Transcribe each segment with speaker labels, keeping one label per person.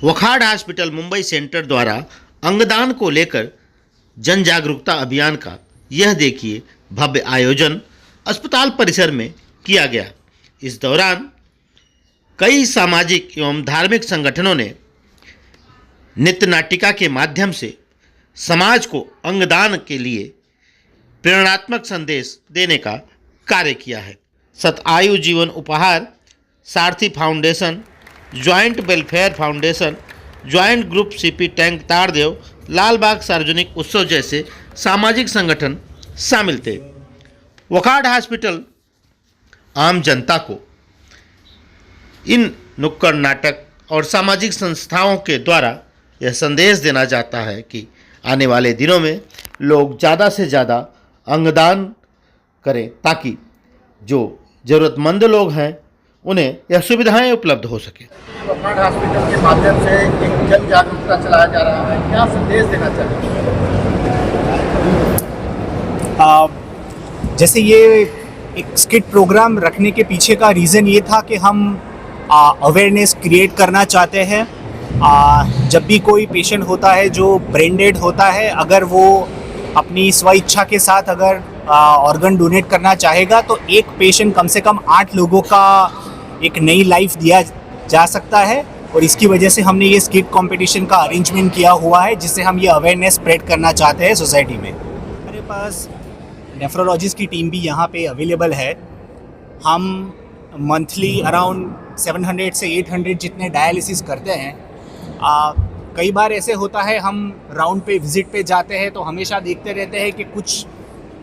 Speaker 1: वखाड़ hospital Mumbai centre द्वारा अंगदान को लेकर जन जागरूकता अभियान का यह देखिए भव्य आयोजन अस्पताल परिसर में किया गया। इस दौरान कई सामाजिक एवं धार्मिक संगठनों ने नृत्य नाटिका के माध्यम से समाज को अंगदान के लिए प्रेरणात्मक संदेश देने का कार्य किया है। सतआयु जीवन उपहार, Sarathi foundation, joint welfare foundation, joint group CP tank Tardeo, Lalbaug सार्वजनिक उत्सव जैसे सामाजिक संगठन शामिल थे। वखाड़ हॉस्पिटल आम जनता को इन नुक्कड़ नाटक और सामाजिक संस्थाओं के द्वारा यह संदेश देना चाहता है कि आने वाले दिनों में लोग ज़्यादा से ज़्यादा अंगदान करें ताकि जो ज़रूरतमंद लोग हैं उन्हें यह सुविधाएं उपलब्ध हो सके।
Speaker 2: वखाड़ हॉस्पिटल के माध्यम से एक जन जागरूकता चलाया जा रहा है, क्या संदेश देना चाहते हैं?
Speaker 3: जैसे ये एक स्किट प्रोग्राम रखने के पीछे का रीज़न ये था कि हम अवेयरनेस क्रिएट करना चाहते हैं। जब भी कोई पेशेंट होता है जो ब्रेन डेड होता है, अगर वो अपनी स्व इच्छा के साथ अगर ऑर्गन डोनेट करना चाहेगा तो एक पेशेंट कम से कम 8 लोगों का एक नई लाइफ दिया जा सकता है। और इसकी वजह से हमने ये स्किट कंपटीशन का अरेंजमेंट किया हुआ है, जिससे हम ये अवेयरनेस स्प्रेड करना चाहते हैं सोसाइटी में। हमारे पास नेफ्रोलॉजिस्ट की टीम भी यहाँ पे अवेलेबल है। हम मंथली अराउंड 700 से 800 जितने डायलिसिस करते हैं। कई बार ऐसे होता है हम राउंड पे विज़िट पे जाते हैं तो हमेशा देखते रहते हैं कि कुछ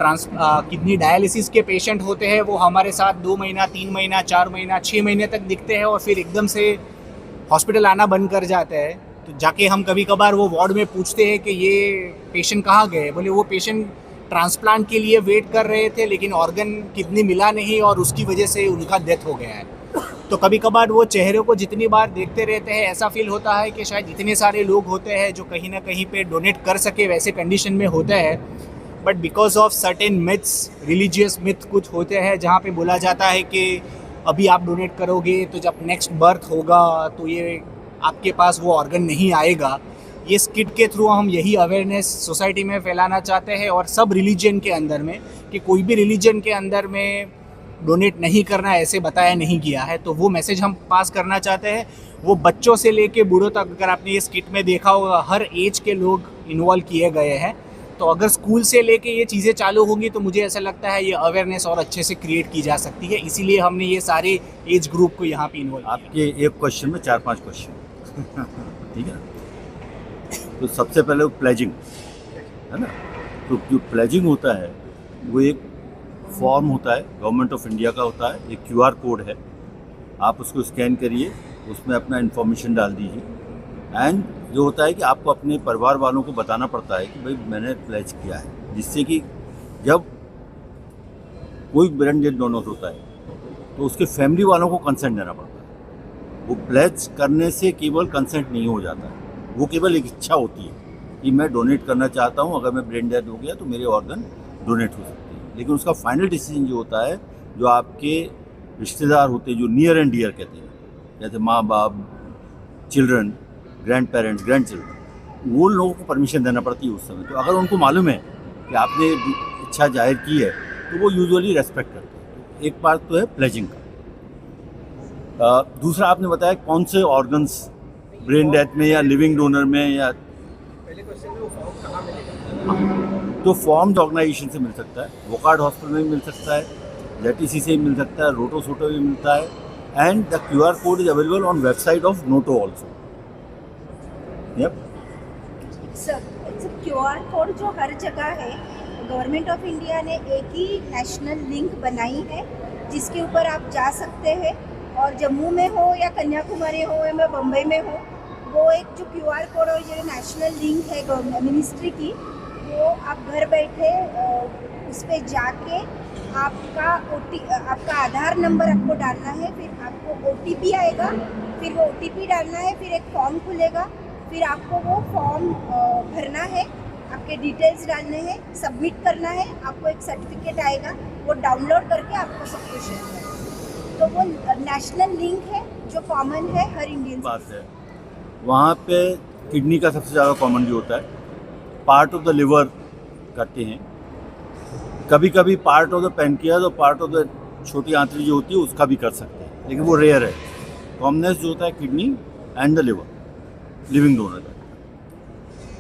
Speaker 3: किडनी डायलिसिस के पेशेंट होते हैं, वो हमारे साथ 2 महीना, 3 महीना, 4 महीना, 6 महीने तक दिखते हैं और फिर एकदम से हॉस्पिटल आना बंद कर जाते हैं। तो जाके हम कभी कभार वो वार्ड में पूछते हैं कि ये पेशेंट कहाँ गए। बोले वो पेशेंट ट्रांसप्लांट के लिए वेट कर रहे थे लेकिन ऑर्गन किडनी मिला नहीं और उसकी वजह से उनका डेथ हो गया है। तो कभी कभार वो चेहरे को जितनी बार देखते रहते हैं ऐसा फील होता है कि शायद इतने सारे लोग होते हैं जो कहीं ना कहीं पे डोनेट कर सके वैसे कंडीशन में होते हैं। But because of certain myths, religious myth कुछ होते हैं जहाँ पे बोला जाता है कि अभी आप डोनेट करोगे तो जब नेक्स्ट बर्थ होगा तो ये आपके पास वो ऑर्गन नहीं आएगा। ये स्किट के थ्रू हम यही अवेयरनेस सोसाइटी में फैलाना चाहते हैं और सब रिलीजन के अंदर में, कि कोई भी रिलीजन के अंदर में डोनेट नहीं करना ऐसे बताया नहीं गया है। तो वो मैसेज हम पास करना चाहते हैं। वो बच्चों से लेके बूढ़ों तक, अगर आपने ये स्किट में देखा होगा, हर एज के लोग इन्वॉल्व किए गए हैं। तो अगर स्कूल से लेके ये चीज़ें चालू होंगी तो मुझे ऐसा लगता है ये अवेयरनेस और अच्छे से क्रिएट की जा सकती है। इसीलिए हमने ये सारे एज ग्रुप को यहाँ पे इन्वॉल्व।
Speaker 4: आपके एक क्वेश्चन में 4-5 क्वेश्चन ठीक है। तो सबसे पहले वो प्लेजिंग है ना। तो जो प्लेजिंग होता है वो एक फॉर्म होता है, गवर्नमेंट ऑफ इंडिया का होता है, एक QR कोड है। आप उसको स्कैन करिए, उसमें अपना इन्फॉर्मेशन डाल दीजिए। एंड जो होता है कि आपको अपने परिवार वालों को बताना पड़ता है कि भाई मैंने प्लेज किया है, जिससे कि जब कोई ब्रेन डेड डोनर होता है तो उसके फैमिली वालों को कंसेंट देना पड़ता है। वो प्लेज करने से केवल कंसेंट नहीं हो जाता है, वो केवल एक इच्छा होती है कि मैं डोनेट करना चाहता हूँ, अगर मैं ब्रेन डेड हो गया तो मेरे ऑर्गन डोनेट हो सकते हैं। लेकिन उसका फाइनल डिसीजन जो होता है, जो आपके रिश्तेदार होते हैं, जो नियर एंड डियर कहते हैं, जैसे माँ बाप, children, grand parents, grand children, वो लोगों को परमिशन देना पड़ती है उस समय। तो अगर उनको मालूम है कि आपने इच्छा जाहिर की है तो वो यूजुअली रेस्पेक्ट करते हैं। एक बात तो है प्लेजिंग का। दूसरा आपने बताया कौन से ऑर्गन्स ब्रेन डेथ में या लिविंग डोनर में, या
Speaker 2: पहले क्वेश्चन में वो फॉर्म कहाँ मिलेगा?
Speaker 4: तो फॉर्म ऑर्गेनाइजेशन से मिल सकता है, वोकार्ड हॉस्पिटल में भी मिल सकता है, ZTC से भी मिल सकता है, रोटो सोटो भी मिलता है। And the QR code is available on website of Noto also.
Speaker 5: QR code जो हर जगह है, गवर्नमेंट ऑफ इंडिया ने एक ही नेशनल लिंक बनाई है जिसके ऊपर आप जा सकते हैं। और जम्मू में हो या कन्याकुमारी हो या बम्बई में हो, वो एक जो QR कोड और जो नेशनल लिंक है गवर्नमेंट मिनिस्ट्री की, वो आप घर बैठे उस पर जाके आपका आधार नंबर आपको डालना है, फिर आपको OTP आएगा, फिर वो OTP डालना है, फिर एक फॉर्म खुलेगा, फिर आपको वो फॉर्म भरना है, आपके डिटेल्स डालने हैं, सबमिट करना है, आपको एक सर्टिफिकेट आएगा, वो डाउनलोड करके आपको सब कुछ शेयर करना है। तो वो नेशनल लिंक है जो कॉमन है हर इंडियन
Speaker 4: बात है। वहाँ पे किडनी का सबसे ज़्यादा कॉमनली होता है, पार्ट ऑफ द लिवर करते हैं, कभी कभी पार्ट ऑफ द पैनक्रियाज और पार्ट ऑफ द छोटी आंतड़ी जो होती है उसका भी कर सकते हैं, लेकिन वो रेयर है। कॉमनेस जो होता है kidney and the liver, living donor का।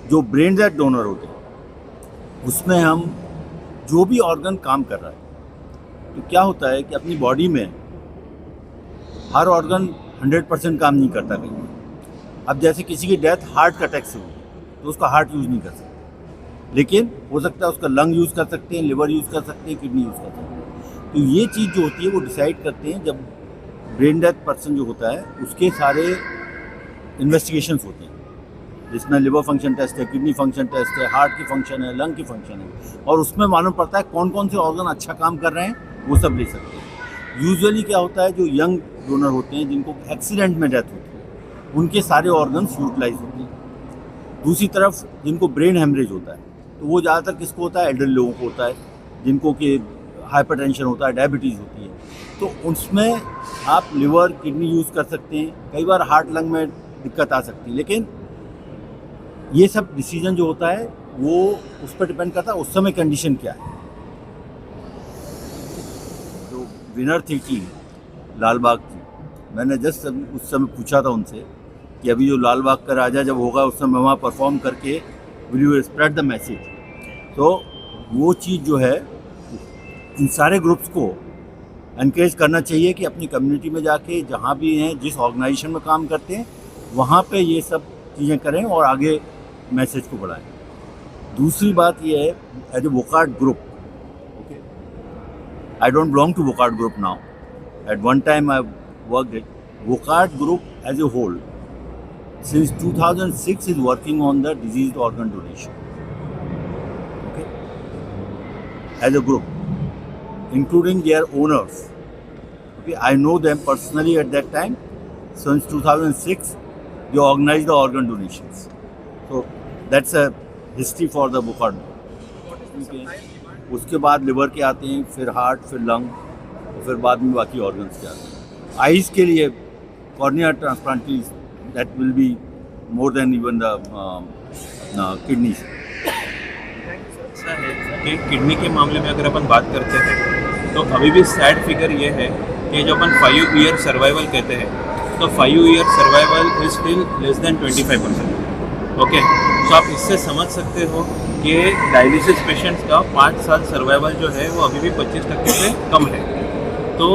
Speaker 4: जो ब्रेन डेड डोनर होते हैं उसमें हम जो भी ऑर्गन काम कर रहा है, तो क्या होता है कि अपनी बॉडी में हर ऑर्गन 100% काम नहीं करता कहीं। अब जैसे किसी की डेथ हार्ट अटैक से हुई तो उसका हार्ट यूज़ नहीं कर सकते, लेकिन हो सकता है उसका लंग यूज़ कर सकते हैं, लिवर यूज़ कर सकते हैं, किडनी यूज़ कर सकते हैं। तो ये चीज़ जो होती है वो डिसाइड करते हैं जब ब्रेन डेथ पर्सन जो होता है उसके सारे इन्वेस्टिगेशंस होते हैं, जिसमें लिवर फंक्शन टेस्ट है, किडनी फंक्शन टेस्ट है, हार्ट की फंक्शन है, लंग की फंक्शन है, और उसमें मालूम पड़ता है कौन कौन से ऑर्गन अच्छा काम कर रहे हैं, वो सब ले सकते हैं। यूजुअली क्या होता है, जो यंग डोनर होते हैं जिनको एक्सीडेंट में डेथ होती है उनके सारे ऑर्गन्स यूटिलाइज होते हैं। दूसरी तरफ जिनको ब्रेन हेमरेज होता है तो वो ज़्यादातर किसको होता है, एल्डर लोगों को होता है, जिनको कि हाइपरटेंशन होता है, डायबिटीज़ होती है, तो उसमें आप लिवर किडनी यूज़ कर सकते हैं। कई बार हार्ट लंग में दिक्कत आ सकती है, लेकिन ये सब डिसीजन जो होता है वो उस पर डिपेंड करता है उस समय कंडीशन क्या है। जो विनर थी टीम लाल बाग की, मैंने जस्ट उस समय पूछा था उनसे कि अभी जो लाल बाग का राजा जब होगा उस समय वहाँ परफॉर्म करके will you spread the message. तो वो चीज़ जो है इन सारे ग्रुप्स को एनकरेज करना चाहिए कि अपनी कम्युनिटी में जाके जहाँ भी हैं, जिस ऑर्गेनाइजेशन में काम करते हैं, वहाँ पे ये सब चीज़ें करें और आगे मैसेज को बढ़ाएं। दूसरी बात ये है, as a Wockhardt group, okay, I don't belong to Wockhardt group now, at one time I worked it. Wockhardt group as a whole since 2006 is working on the diseased organ donation, okay, as a group, including their owners, okay. I know them personally at that time. Since 2006 they organized the organ donations, so that's a history for the Bukhara, okay. उसके बाद liver के आते हैं, फिर heart, फिर lung, और फिर बाद में बाकी ऑर्गन्स के आते हैं। आइज़ के लिए cornea transplantation that will be more than even the kidneys.
Speaker 6: ऐसा है कि किडनी के मामले में अगर अपन बात करते हैं तो अभी भी सैड फिगर ये है कि जो अपन 5 ईयर सर्वाइवल कहते हैं, तो 5 year survival is still less than 25%, okay. तो आप इससे समझ सकते हो कि डायलिसिस पेशेंट्स का 5 साल सर्वाइवल जो है वो अभी भी 25% से कम है। तो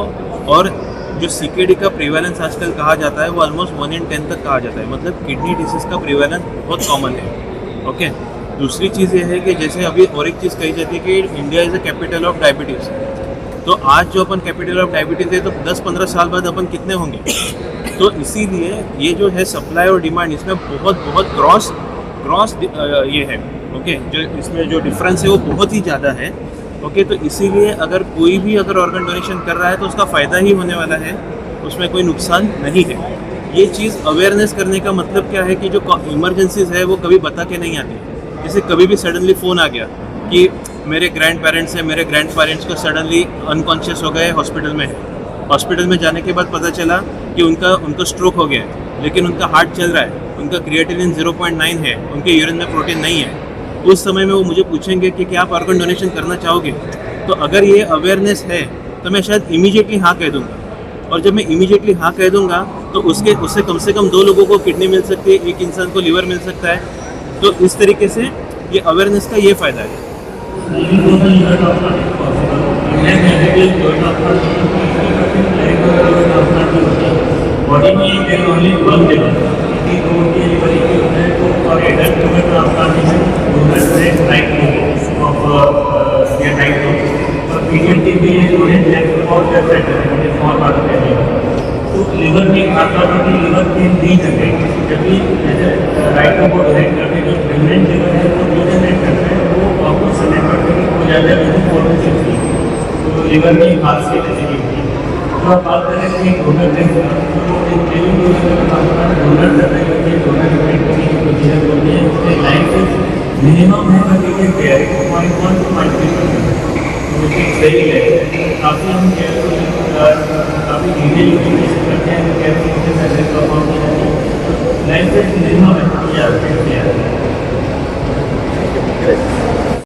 Speaker 6: और जो CKD का प्रिवेलेंस आजकल कहा जाता है वो ऑलमोस्ट 1 in 10 तक कहा जाता है, मतलब किडनी डिसीज़ का प्रिवेलेंस बहुत कॉमन है, ओके। दूसरी चीज़ ये है कि जैसे अभी और एक चीज़ कही जाती है कि India is a capital of diabetes, तो आज जो अपन कैपिटल ऑफ डायबिटीज़ है तो 10-15 साल बाद अपन कितने होंगे। तो इसीलिए ये जो है सप्लाई और डिमांड, इसमें बहुत क्रॉस ये है, ओके। जो इसमें जो डिफरेंस है वो बहुत ही ज़्यादा है, ओके। तो इसीलिए अगर कोई भी अगर ऑर्गन डोनेशन कर रहा है तो उसका फ़ायदा ही होने वाला है, उसमें कोई नुकसान नहीं है। ये चीज़ अवेयरनेस करने का मतलब क्या है कि जो इमरजेंसीज है वो कभी बता के नहीं आती। जैसे कभी भी सडनली फ़ोन आ गया कि मेरे ग्रैंड पेरेंट्स हैं, मेरे ग्रैंड पेरेंट्स को सडनली अनकॉन्शियस हो गए, हॉस्पिटल में है। हॉस्पिटल में जाने के बाद पता चला कि उनका स्ट्रोक हो गया है, लेकिन उनका हार्ट चल रहा है, उनका क्रिएटिनिन 0.9 है, उनके यूरिन में प्रोटीन नहीं है। उस समय में वो मुझे पूछेंगे कि क्या आप ऑर्गन डोनेशन करना चाहोगे। तो अगर ये अवेयरनेस है तो मैं शायद इमीडिएटली हाँ कह दूंगा, और जब मैं इमीडिएटली हाँ कह दूंगा तो उससे कम से कम 2 लोगों को किडनी मिल सकती है, 1 इंसान को लीवर मिल सकता है। तो इस तरीके से ये अवेयरनेस का ये फ़ायदा है।
Speaker 7: बॉडी में ओनली वन लेवल और एडल्ट ह्यूमन ट्रांसप्लांटेशन और पीरियड में तो लिवर में खासतौर पर लिवर के 3 जगह, जबकि राइट को डोनेट करते जो प्रेगनेंट लिवर है वो जो डोनेट करते हैं वो आपको समय पर हो जाता है, तो लिवर में खासियत ऐसी होती है। तो आप बात करें कि डोनर डोनर करने के लिए डोनर प्रोसीजर होती है, उसके लाइफ मिनिमम है कि 0.1 to 0.3%, तो सही है। काफ़ी हम काफ़ी डिटेल करते हैं, बेनिफिट मिनिमम है।